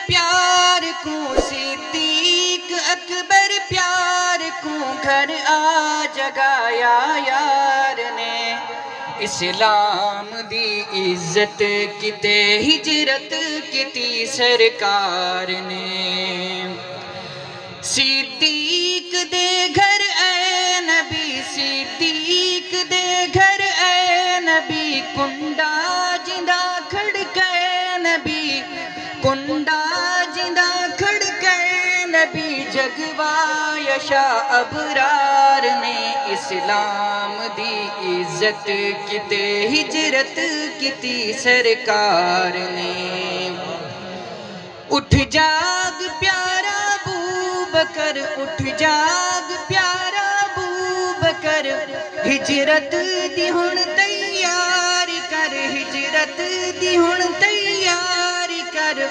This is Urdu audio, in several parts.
پیار کو صدیق اکبر پیار کو گھر آ جگایا یار نے اسلام دی عزت کتے ہجرت کتی سرکار نے صدیق دے گھر اے نبی صدیق دے گھر اے نبی کنڈا جندہ کھڑکے نبی کنڈا جندہ کھڑکے نبی جگوا یشا ابرار نے اسلام دی عزت کتے ہجرت کتی سرکار نے اٹھ جاگ پیارا ابو بکر اٹھ جاگ پیارا ابو بکر ہجرت دی ہن تیاری کر ہجرت دی ہن تیاری کر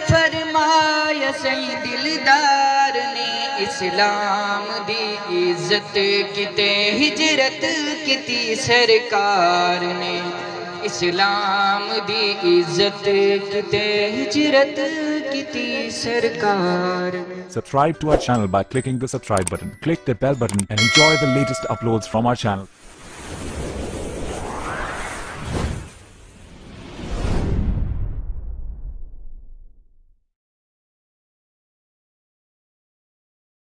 فرمایا سی دلدار نے اسلام دی عزت کتے ہجرت کتی سرکار نے اسلام دی عزت کتے ہجرت کتی سرکار نے Subscribe to our channel by clicking the subscribe button. Click the bell button and enjoy the latest uploads from our channel.